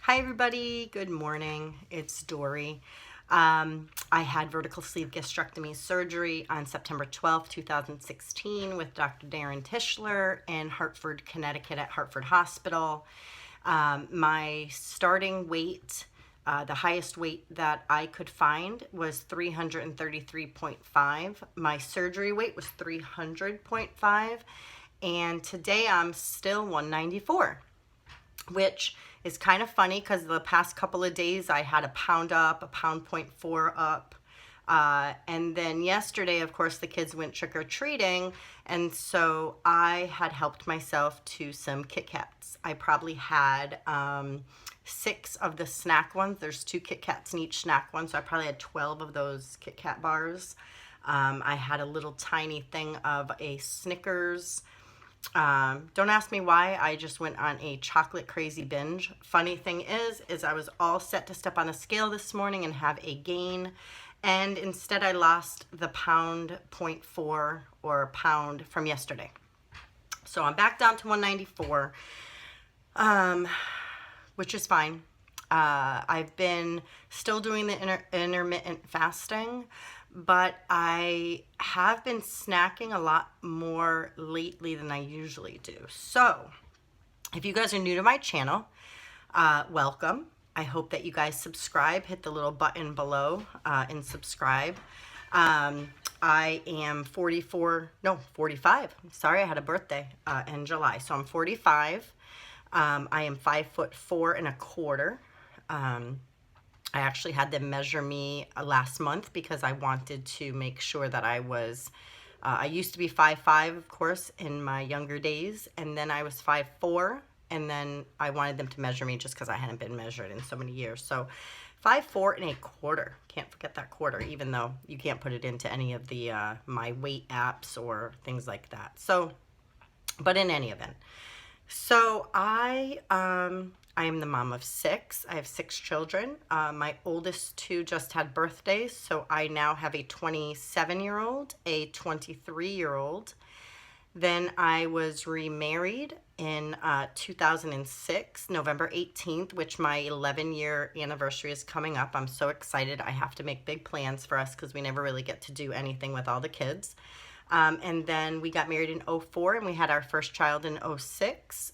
Hi everybody, good morning. It's Dory. I had vertical sleeve gastrectomy surgery on September 12th, 2016 with Dr. Darren Tischler in Hartford, Connecticut at Hartford Hospital. My starting weight, the highest weight that I could find was 333.5. My surgery weight was 300.5. And today I'm still 194. Which is kind of funny because the past couple of days I had a pound up, a pound 0.4 up. And then yesterday, of course, the kids went trick-or-treating. And so I had helped myself to some Kit Kats. I probably had 6 of the snack ones. There's 2 Kit Kats in each snack one. So I probably had 12 of those Kit Kat bars. I had a little tiny thing of a Snickers. Don't ask me why. I just went on a chocolate crazy binge. Funny thing is I was all set to step on a scale this morning and have a gain, and instead I lost the pound 0.4 or pound from yesterday. So I'm back down to 194, which is fine. I've been still doing the intermittent fasting, but I have been snacking a lot more lately than I usually do. So if you guys are new to my channel, welcome. I hope that you guys subscribe, hit the little button below and subscribe. I am 45. Sorry, I had a birthday in July. So I'm 45. I am 5'4.25". I actually had them measure me last month because I wanted to make sure that I was, I used to be 5'5", of course, in my younger days, and then I was 5'4", and then I wanted them to measure me just because I hadn't been measured in so many years. So 5'4.25". Can't forget that quarter, even though you can't put it into any of the my weight apps or things like that. So, but in any event, so I am the mom of 6. I have 6 children. My oldest 2 just had birthdays, so I now have a 27-year-old, a 23-year-old. Then I was remarried in 2006, November 18th, which my 11-year anniversary is coming up. I'm so excited. I have to make big plans for us because we never really get to do anything with all the kids. And then we got married in 04 and we had our first child in 06.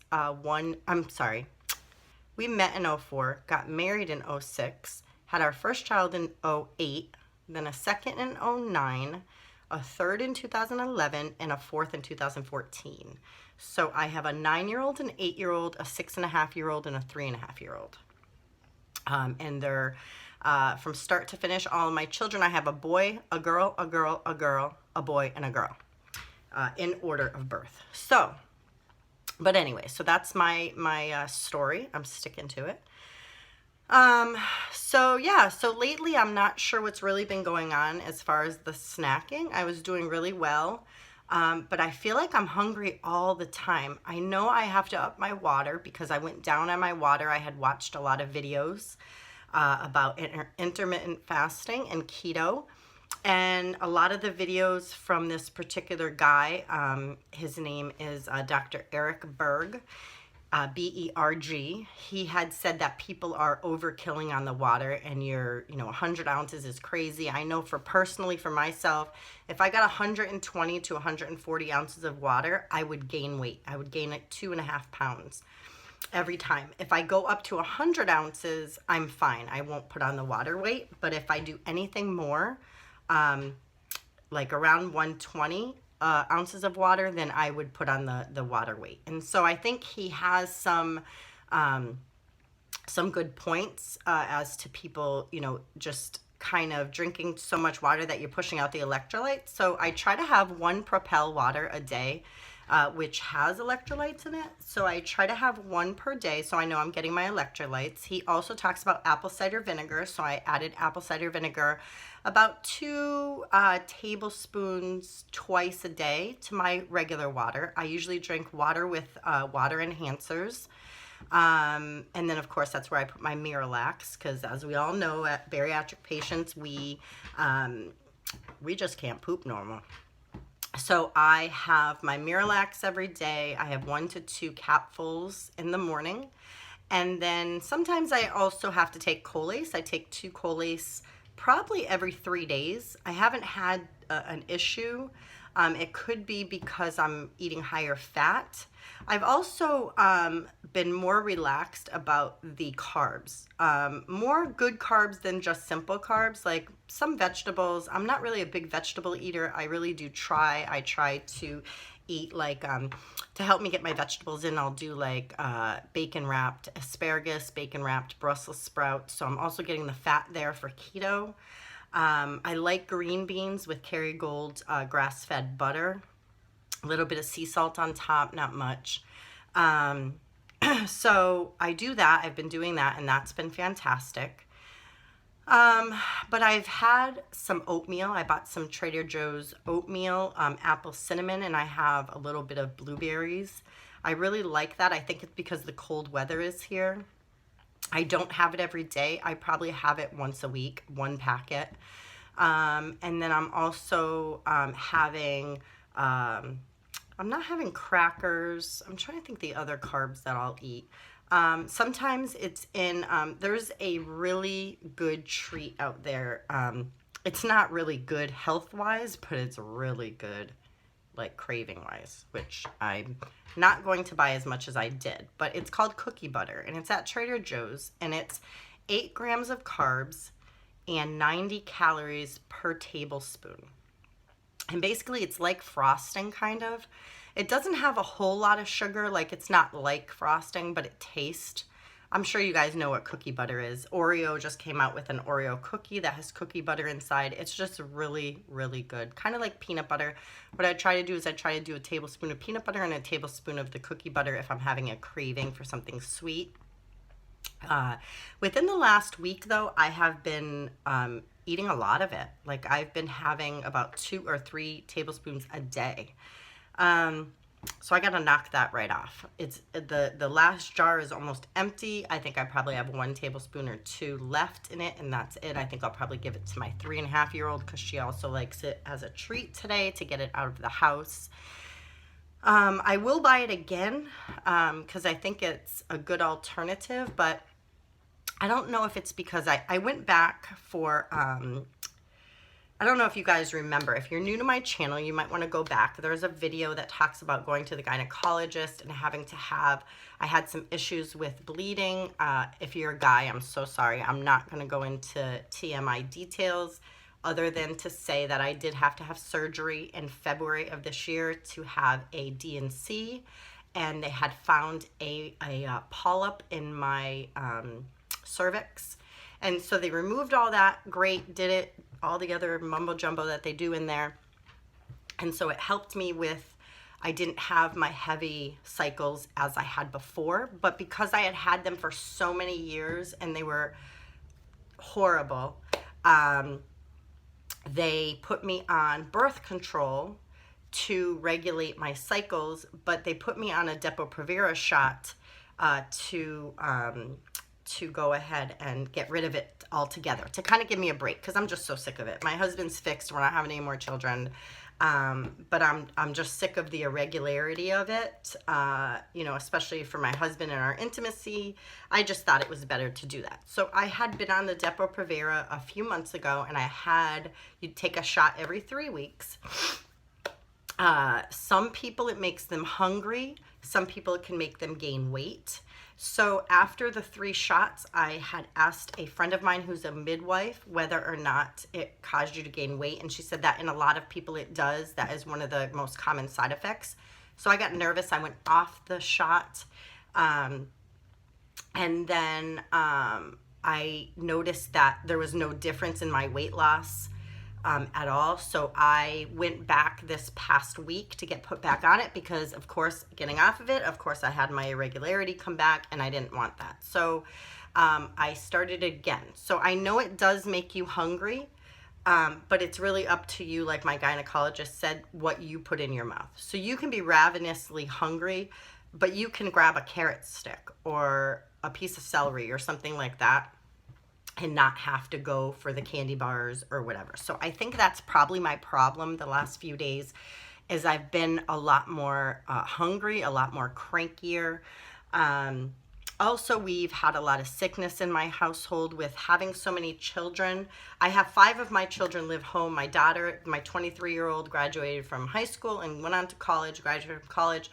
We met in 04, got married in 06, had our first child in 08, then a second in 09, a third in 2011, and a fourth in 2014. So I have a 9-year-old, an 8-year-old, a 6.5-year-old, and a 3.5-year-old. And they're from start to finish, all of my children, I have a boy, a girl, a girl, a girl, a boy, and a girl, in order of birth. So, but anyway, so that's my story. I'm sticking to it. So yeah, so lately I'm not sure what's really been going on as far as the snacking. I was doing really well, but I feel like I'm hungry all the time. I know I have to up my water because I went down on my water. I had watched a lot of videos about intermittent fasting and keto. And a lot of the videos from this particular guy, his name is Dr. Eric Berg, B-E-R-G. He had said that people are overkilling on the water, and 100 ounces is crazy. I know personally for myself, if I got 120 to 140 ounces of water, I would gain weight. I would gain like 2.5 pounds every time. If I go up to 100 ounces, I'm fine. I won't put on the water weight. But if I do anything more, like around 120 ounces of water, then I would put on the water weight. And so I think he has some good points as to people, just kind of drinking so much water that you're pushing out the electrolytes. So I try to have 1 Propel water a day, which has electrolytes in it. So I try to have 1 per day, so I know I'm getting my electrolytes. He also talks about apple cider vinegar, so I added apple cider vinegar about 2 tablespoons twice a day to my regular water. I usually drink water with water enhancers. And then of course that's where I put my Miralax, because as we all know, at bariatric patients, we just can't poop normal. So I have my Miralax every day. I have 1 to 2 capfuls in the morning, And then sometimes I also have to take Colace. I take 2 Colace probably every 3 days. I haven't had an issue. It could be because I'm eating higher fat. I've also been more relaxed about the carbs. More good carbs than just simple carbs, like some vegetables. I'm not really a big vegetable eater. I really do try. I try to eat like, to help me get my vegetables in, I'll do like bacon wrapped asparagus, bacon wrapped Brussels sprouts. So I'm also getting the fat there for keto. I like green beans with Kerrygold grass-fed butter. A little bit of sea salt on top, not much. So I do that. I've been doing that, and that's been fantastic. But I've had some oatmeal. I bought some Trader Joe's oatmeal, apple cinnamon, and I have a little bit of blueberries. I really like that. I think it's because the cold weather is here. I don't have it every day. I probably have it once a week, 1 packet. And then I'm also having, I'm not having crackers. I'm trying to think the other carbs that I'll eat. Sometimes it's in, there's a really good treat out there. It's not really good health-wise, but it's really good, like craving-wise, which I'm not going to buy as much as I did. But it's called cookie butter, and it's at Trader Joe's, and it's 8 grams of carbs and 90 calories per tablespoon. And basically it's like frosting kind of. It doesn't have a whole lot of sugar, like it's not like frosting, but it tastes. I'm sure you guys know what cookie butter is. Oreo just came out with an Oreo cookie that has cookie butter inside. It's just really, really good. Kind of like peanut butter. What I try to do is I try to do a tablespoon of peanut butter and a tablespoon of the cookie butter if I'm having a craving for something sweet. Within the last week though, I have been eating a lot of it. Like I've been having about 2 or 3 tablespoons a day. So I gotta knock that right off. It's the last jar is almost empty. I think I probably have 1 tablespoon or 2 left in it, and that's it. I think I'll probably give it to my 3.5-year-old because she also likes it as a treat today to get it out of the house. I will buy it again because I think it's a good alternative, but I don't know if it's because I went back for, I don't know if you guys remember. If you're new to my channel, you might want to go back. There's a video that talks about going to the gynecologist and having to have, I had some issues with bleeding. If you're a guy, I'm so sorry. I'm not going to go into TMI details other than to say that I did have to have surgery in February of this year to have a D&C, and they had found a polyp in my cervix. And so they removed all that, great, did it, all the other mumbo jumbo that they do in there. And so it helped me with, I didn't have my heavy cycles as I had before, but because I had had them for so many years and they were horrible, they put me on birth control to regulate my cycles, but they put me on a Depo-Provera shot to go ahead and get rid of it altogether, to kind of give me a break, because I'm just so sick of it. My husband's fixed, we're not having any more children, but I'm just sick of the irregularity of it, you know, especially for my husband and our intimacy. I just thought it was better to do that. So I had been on the Depo-Provera a few months ago, and you'd take a shot every 3 weeks. Some people, it makes them hungry. Some people, it can make them gain weight. So after the 3 shots, I had asked a friend of mine who's a midwife whether or not it caused you to gain weight. And she said that in a lot of people it does. That is one of the most common side effects. So I got nervous. I went off the shot. And then I noticed that there was no difference in my weight loss at all. So I went back this past week to get put back on it because, of course, getting off of it, of course, I had my irregularity come back and I didn't want that. So I started again. So I know it does make you hungry, but it's really up to you, like my gynecologist said, what you put in your mouth. So you can be ravenously hungry, but you can grab a carrot stick or a piece of celery or something like that and not have to go for the candy bars or whatever. So I think that's probably my problem the last few days, is I've been a lot more hungry, a lot more crankier. Also, we've had a lot of sickness in my household with having so many children. I have 5 of my children live home. My daughter, my 23-year-old, graduated from high school and went on to college, graduated from college,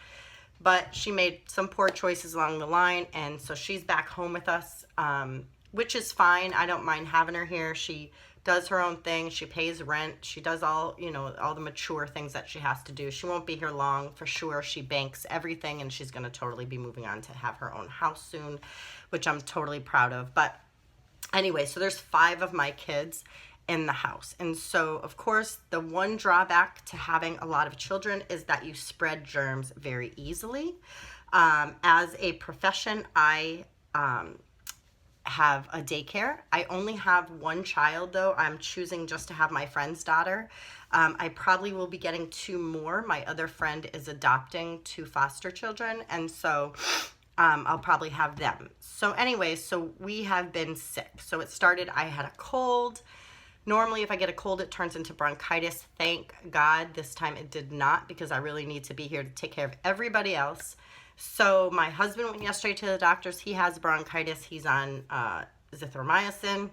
but she made some poor choices along the line, and so she's back home with us, which is fine. I don't mind having her here. She does her own thing. She pays rent. She does all, you know, all the mature things that she has to do. She won't be here long for sure. She banks everything, and she's going to totally be moving on to have her own house soon, which I'm totally proud of. But anyway, so there's 5 of my kids in the house. And so, of course, the one drawback to having a lot of children is that you spread germs very easily. As a profession, I have a daycare. I only have 1 child, though. I'm choosing just to have my friend's daughter. I probably will be getting 2 more. My other friend is adopting 2 foster children, and so I'll probably have them. So anyway, so we have been sick. So it started, I had a cold. Normally, if I get a cold, it turns into bronchitis. Thank God this time it did not, because I really need to be here to take care of everybody else. So my husband went yesterday to the doctors. He has bronchitis. He's on azithromycin.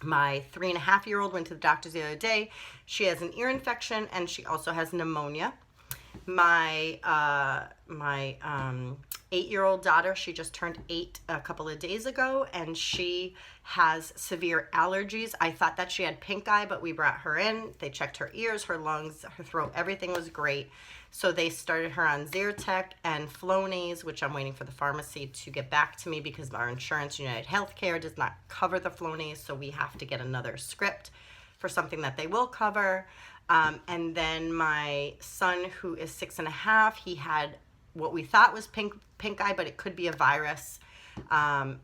My 3.5-year-old went to the doctors the other day. She has an ear infection, and she also has pneumonia. My 8-year-old daughter, she just turned 8 a couple of days ago, and she has severe allergies. I thought that she had pink eye, but we brought her in. They checked her ears, her lungs, her throat, everything was great. So they started her on Zyrtec and Flonase, which I'm waiting for the pharmacy to get back to me because our insurance, United Healthcare, does not cover the Flonase, so we have to get another script for something that they will cover. And then my son, who is 6.5, he had what we thought was pink eye, but it could be a virus.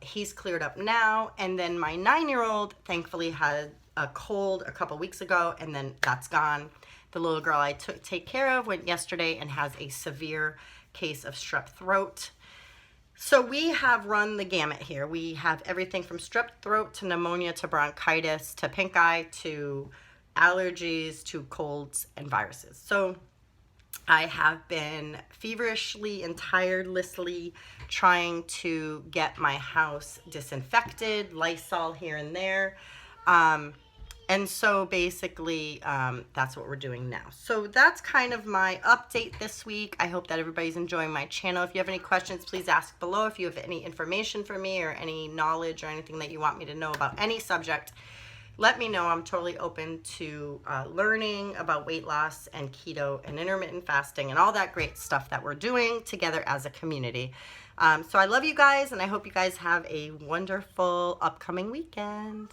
He's cleared up now. And then my 9-year-old thankfully had a cold a couple weeks ago, and then that's gone. The little girl I take care of went yesterday and has a severe case of strep throat. So we have run the gamut here. We have everything from strep throat to pneumonia to bronchitis to pink eye to allergies to colds and viruses. So I have been feverishly and tirelessly trying to get my house disinfected, Lysol here and there. And so basically, that's what we're doing now. So that's kind of my update this week. I hope that everybody's enjoying my channel. If you have any questions, please ask below. If you have any information for me or any knowledge or anything that you want me to know about any subject, let me know. I'm totally open to learning about weight loss and keto and intermittent fasting and all that great stuff that we're doing together as a community. So I love you guys, and I hope you guys have a wonderful upcoming weekend.